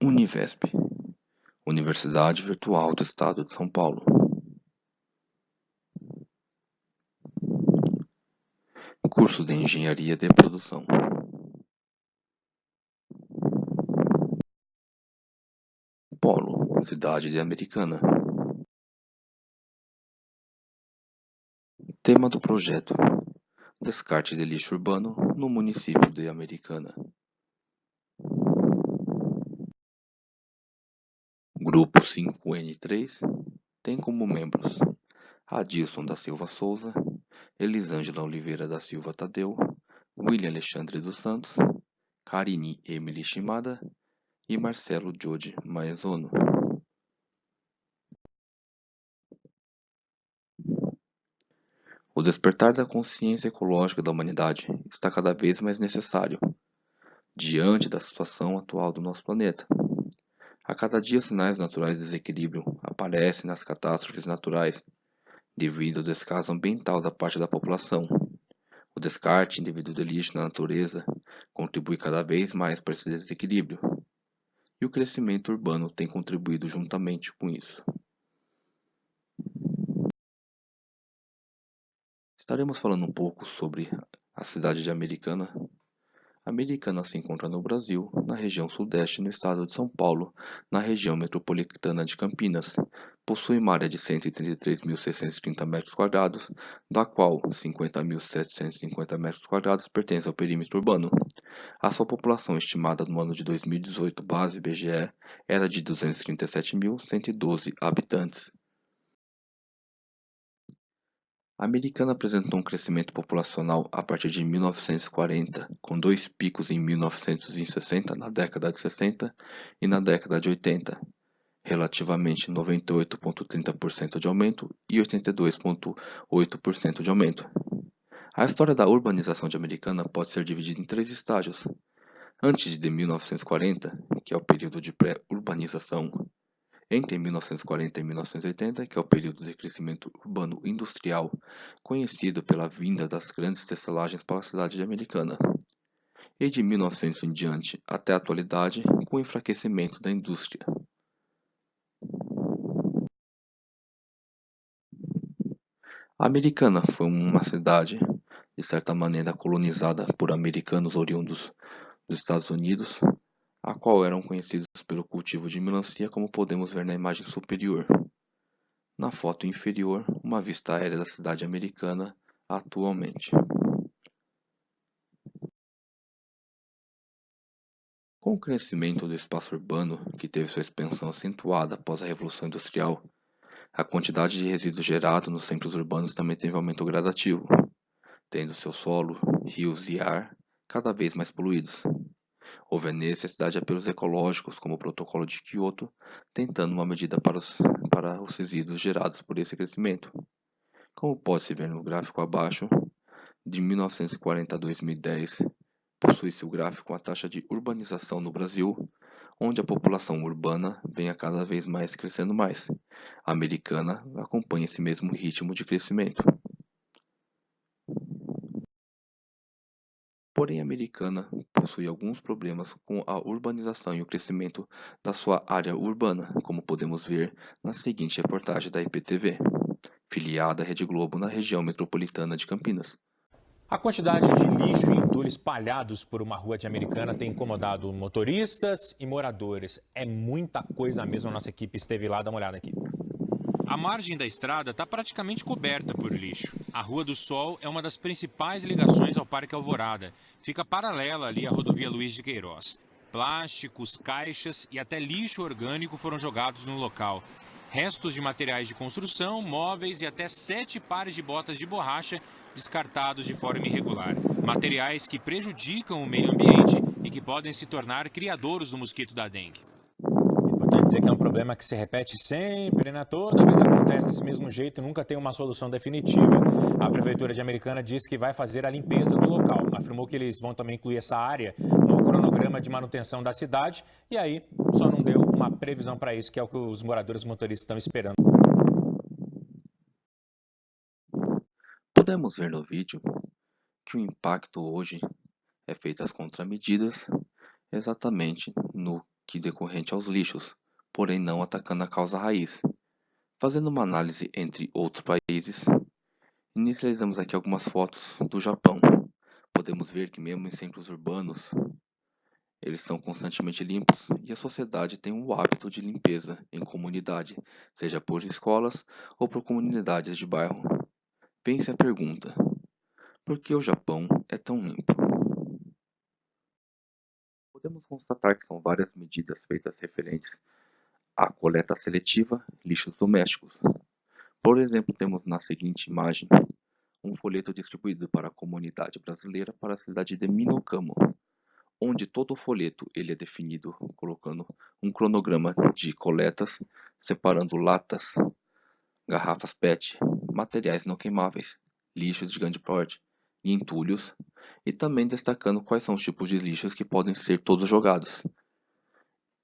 Univesp, Universidade Virtual do Estado de São Paulo. Curso de Engenharia de Produção. Polo, Cidade de Americana. Tema do projeto: descarte de lixo urbano no município de Americana. Grupo 5N3 tem como membros Adilson da Silva Souza, Elisângela Oliveira da Silva Tadeu, William Alexandre dos Santos, Karine Emily Shimada e Marcelo Jodi Maezono. O despertar da consciência ecológica da humanidade está cada vez mais necessário, diante da situação atual do nosso planeta. A cada dia sinais naturais de desequilíbrio aparecem nas catástrofes naturais, devido ao descaso ambiental da parte da população. O descarte indevido de lixo na natureza contribui cada vez mais para esse desequilíbrio, e o crescimento urbano tem contribuído juntamente com isso. Estaremos falando um pouco sobre a cidade de Americana. Americana se encontra no Brasil, na região sudeste, no estado de São Paulo, na região metropolitana de Campinas. Possui uma área de 133.630 m², da qual 50.750 m² pertence ao perímetro urbano. A sua população estimada no ano de 2018, base IBGE, era de 237.112 habitantes. A Americana apresentou um crescimento populacional a partir de 1940, com dois picos em 1960, na década de 60 e na década de 80, relativamente 98,30% de aumento e 82,8% de aumento. A história da urbanização de Americana pode ser dividida em três estágios. Antes de 1940, que é o período de pré-urbanização, entre 1940 e 1980, que é o período de crescimento urbano industrial, conhecido pela vinda das grandes tecelagens para a cidade de Americana, e de 1900 em diante até a atualidade, com o enfraquecimento da indústria. A Americana foi uma cidade, de certa maneira, colonizada por americanos oriundos dos Estados Unidos, a qual eram conhecidos pelo cultivo de melancia, como podemos ver na imagem superior. Na foto inferior, uma vista aérea da cidade americana atualmente. Com o crescimento do espaço urbano, que teve sua expansão acentuada após a Revolução Industrial, a quantidade de resíduos gerados nos centros urbanos também teve aumento gradativo, tendo seu solo, rios e ar cada vez mais poluídos. Houve a necessidade de apelos ecológicos, como o Protocolo de Kyoto, tentando uma medida para os resíduos gerados por esse crescimento. Como pode-se ver no gráfico abaixo, de 1940 a 2010, possui-se o gráfico com a taxa de urbanização no Brasil, onde a população urbana vem a cada vez mais crescendo mais. A Americana acompanha esse mesmo ritmo de crescimento. Porém, a Americana possui alguns problemas com a urbanização e o crescimento da sua área urbana, como podemos ver na seguinte reportagem da IPTV, filiada à Rede Globo na região metropolitana de Campinas. A quantidade de lixo e entulho espalhados por uma rua de Americana tem incomodado motoristas e moradores. É muita coisa mesmo, a nossa equipe esteve lá, dá uma olhada aqui. A margem da estrada está praticamente coberta por lixo. A Rua do Sol é uma das principais ligações ao Parque Alvorada. Fica paralela ali à rodovia Luiz de Queiroz. Plásticos, caixas e até lixo orgânico foram jogados no local. Restos de materiais de construção, móveis e até 7 pares de botas de borracha descartados de forma irregular. Materiais que prejudicam o meio ambiente e que podem se tornar criadouros do mosquito da dengue. Importante dizer que é um problema que se repete sempre, né? Toda vez acontece desse mesmo jeito e nunca tem uma solução definitiva. A Prefeitura de Americana disse que vai fazer a limpeza do local. Afirmou que eles vão também incluir essa área no cronograma de manutenção da cidade e aí só não deu uma previsão para isso, que é o que os moradores motoristas estão esperando. Podemos ver no vídeo que o impacto hoje é feito as contramedidas exatamente no que decorrente aos lixos, porém não atacando a causa raiz. Fazendo uma análise entre outros países, inicializamos aqui algumas fotos do Japão. Podemos ver que mesmo em centros urbanos, eles são constantemente limpos e a sociedade tem o hábito de limpeza em comunidade, seja por escolas ou por comunidades de bairro. Pense a pergunta: por que o Japão é tão limpo? Podemos constatar que são várias medidas feitas referentes à coleta seletiva de lixos domésticos. Por exemplo, temos na seguinte imagem um folheto distribuído para a comunidade brasileira para a cidade de Minocamo, onde todo o folheto ele é definido colocando um cronograma de coletas, separando latas, garrafas PET, materiais não queimáveis, lixo de grande porte e entulhos, e também destacando quais são os tipos de lixos que podem ser todos jogados.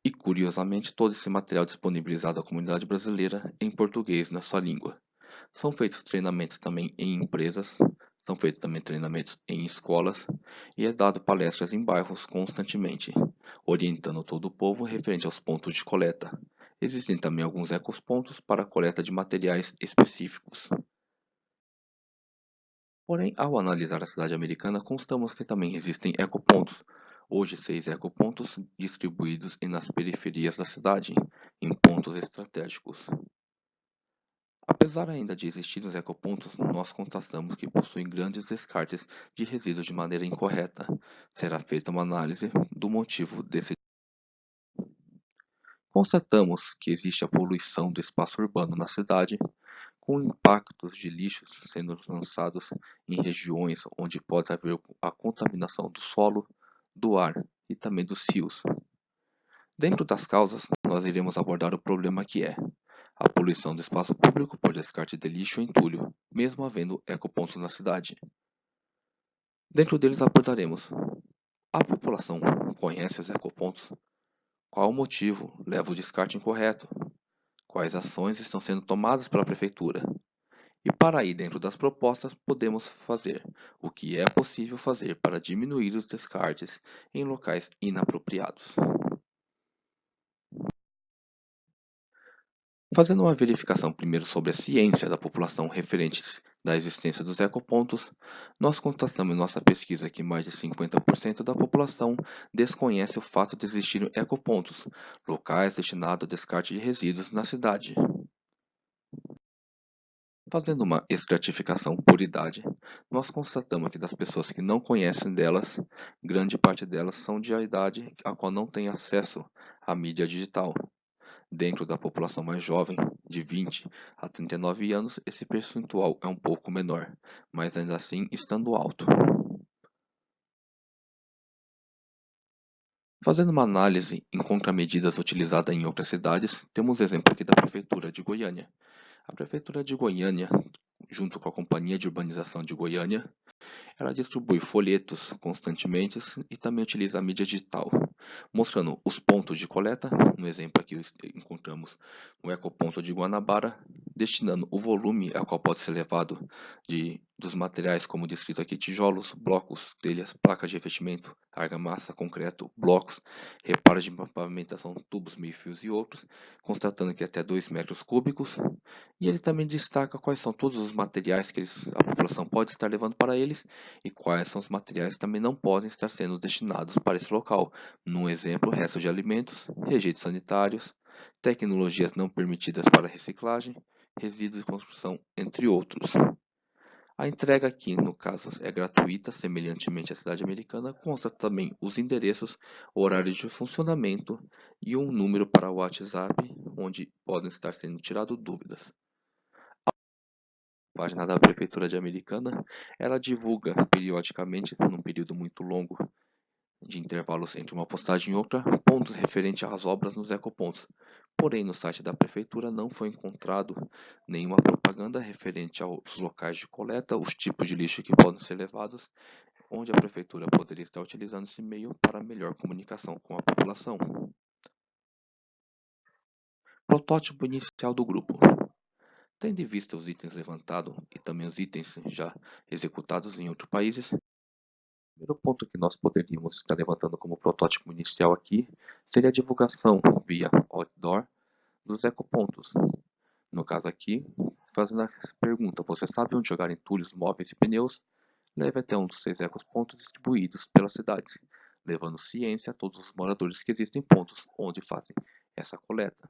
E curiosamente, todo esse material disponibilizado à comunidade brasileira em português na sua língua. São feitos treinamentos também em empresas, são feitos também treinamentos em escolas e é dado palestras em bairros constantemente, orientando todo o povo referente aos pontos de coleta. Existem também alguns ecopontos para a coleta de materiais específicos. Porém, ao analisar a cidade americana, constatamos que também existem ecopontos. Hoje, 6 ecopontos distribuídos nas periferias da cidade, em pontos estratégicos. Apesar ainda de existirem os ecopontos, nós constatamos que possuem grandes descartes de resíduos de maneira incorreta. Será feita uma análise do motivo desse. Constatamos que existe a poluição do espaço urbano na cidade, com impactos de lixos sendo lançados em regiões onde pode haver a contaminação do solo, do ar e também dos rios. Dentro das causas, nós iremos abordar o problema que é a poluição do espaço público por descarte de lixo e entulho, mesmo havendo ecopontos na cidade. Dentro deles abordaremos: a população conhece os ecopontos? Qual o motivo leva o descarte incorreto? Quais ações estão sendo tomadas pela prefeitura? E para aí dentro das propostas podemos fazer o que é possível fazer para diminuir os descartes em locais inapropriados. Fazendo uma verificação primeiro sobre a ciência da população referentes da existência dos ecopontos, nós constatamos em nossa pesquisa que mais de 50% da população desconhece o fato de existirem ecopontos, locais destinados ao descarte de resíduos na cidade. Fazendo uma estratificação por idade, nós constatamos que das pessoas que não conhecem delas, grande parte delas são de idade a qual não tem acesso à mídia digital. Dentro da população mais jovem, de 20 a 39 anos, esse percentual é um pouco menor, mas ainda assim estando alto. Fazendo uma análise em contramedidas utilizadas em outras cidades, temos o exemplo aqui da Prefeitura de Goiânia. A Prefeitura de Goiânia, junto com a Companhia de Urbanização de Goiânia, ela distribui folhetos constantemente e também utiliza a mídia digital, mostrando os pontos de coleta. No exemplo aqui encontramos o ecoponto de Guanabara, destinando o volume a qual pode ser levado dos materiais, como descrito aqui: tijolos, blocos, telhas, placas de revestimento, argamassa, concreto, blocos, reparos de pavimentação, tubos, meio-fios e outros, constatando que até 2 metros cúbicos. E ele também destaca quais são todos os materiais que a população pode estar levando para eles e quais são os materiais que também não podem estar sendo destinados para esse local. No exemplo, restos de alimentos, rejeitos sanitários, tecnologias não permitidas para reciclagem, resíduos de construção, entre outros. A entrega aqui, no caso, é gratuita, semelhantemente à cidade americana, consta também os endereços, horários de funcionamento e um número para o WhatsApp, onde podem estar sendo tiradas dúvidas. A página da Prefeitura de Americana, ela divulga periodicamente, num período muito longo de intervalos entre uma postagem e outra, pontos referentes às obras nos ecopontos. Porém, no site da Prefeitura não foi encontrado nenhuma propaganda referente aos locais de coleta, os tipos de lixo que podem ser levados, onde a Prefeitura poderia estar utilizando esse meio para melhor comunicação com a população. Protótipo inicial do grupo. Tendo em vista os itens levantados e também os itens já executados em outros países, primeiro ponto que nós poderíamos estar levantando como protótipo inicial aqui seria a divulgação via outdoor dos ecopontos. No caso aqui, fazendo a pergunta, você sabe onde jogar entulhos, móveis e pneus? Leve até um dos 6 ecopontos distribuídos pela cidade, levando ciência a todos os moradores que existem pontos onde fazem essa coleta.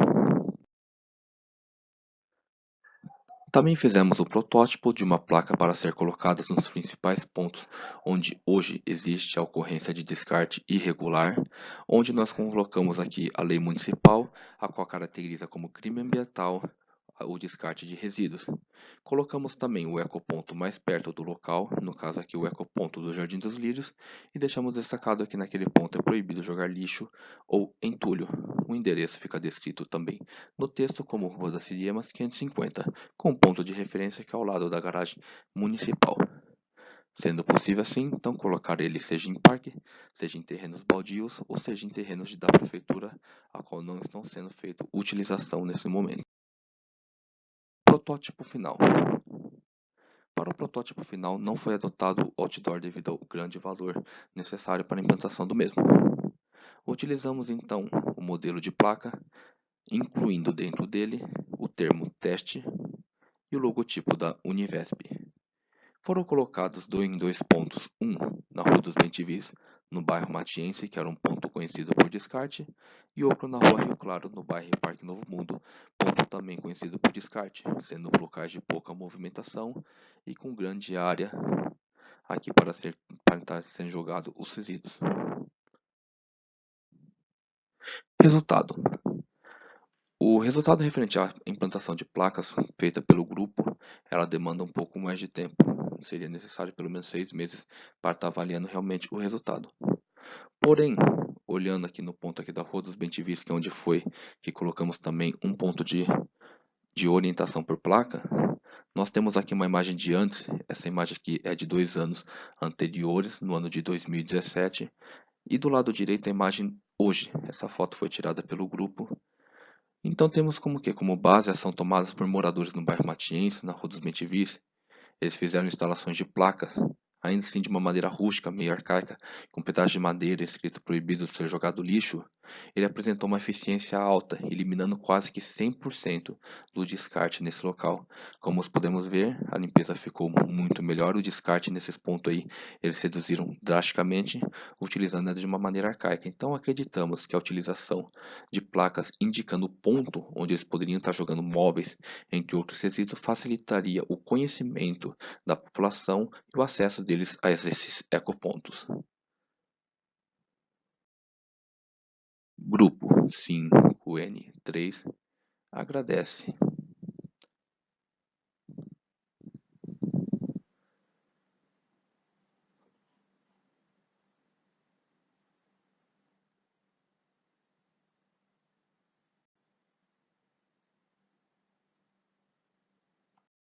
Também fizemos o protótipo de uma placa para ser colocada nos principais pontos onde hoje existe a ocorrência de descarte irregular, onde nós colocamos aqui a lei municipal, a qual caracteriza como crime ambiental o descarte de resíduos. Colocamos também o ecoponto mais perto do local, no caso aqui o ecoponto do Jardim dos Lírios, e deixamos destacado aqui naquele ponto é proibido jogar lixo ou entulho. O endereço fica descrito também no texto como Rua das Siriemas 550, com ponto de referência que é ao lado da garagem municipal. Sendo possível assim, então colocar ele seja em parque, seja em terrenos baldios ou seja em terrenos da prefeitura, a qual não estão sendo feita utilização nesse momento. Protótipo final. Para o protótipo final não foi adotado o outdoor devido ao grande valor necessário para a implantação do mesmo. Utilizamos então o modelo de placa, incluindo dentro dele o termo teste e o logotipo da Univesp. Foram colocados em 2 pontos, um na Rua dos Bentivis, no bairro Matiense, que era um ponto conhecido por descarte, e outro na Rua Rio Claro, no bairro Parque Novo Mundo, ponto também conhecido por descarte, sendo locais de pouca movimentação e com grande área aqui para estar sendo jogado os resíduos. Resultado. O resultado referente à implantação de placas feita pelo grupo, ela demanda um pouco mais de tempo. Seria necessário pelo menos 6 meses para estar avaliando realmente o resultado. Porém, olhando aqui no ponto aqui da Rua dos Bentivis, que é onde foi que colocamos também um ponto de orientação por placa, nós temos aqui uma imagem de antes. Essa imagem aqui é de 2 anos anteriores, no ano de 2017. E do lado direito a imagem hoje. Essa foto foi tirada pelo grupo. Então temos como base ação tomadas por moradores no bairro Matiense, na Rua dos Bentivis. Eles fizeram instalações de placas, ainda assim de uma maneira rústica, meio arcaica, com pedaços de madeira escrito proibido de ser jogado lixo. Ele apresentou uma eficiência alta, eliminando quase que 100% do descarte nesse local. Como podemos ver, a limpeza ficou muito melhor, o descarte nesses pontos aí, eles reduziram drasticamente, utilizando de uma maneira arcaica. Então acreditamos que a utilização de placas indicando o ponto onde eles poderiam estar jogando móveis, entre outros requisitos, facilitaria o conhecimento da população e o acesso deles a esses ecopontos. Grupo 5N3 agradece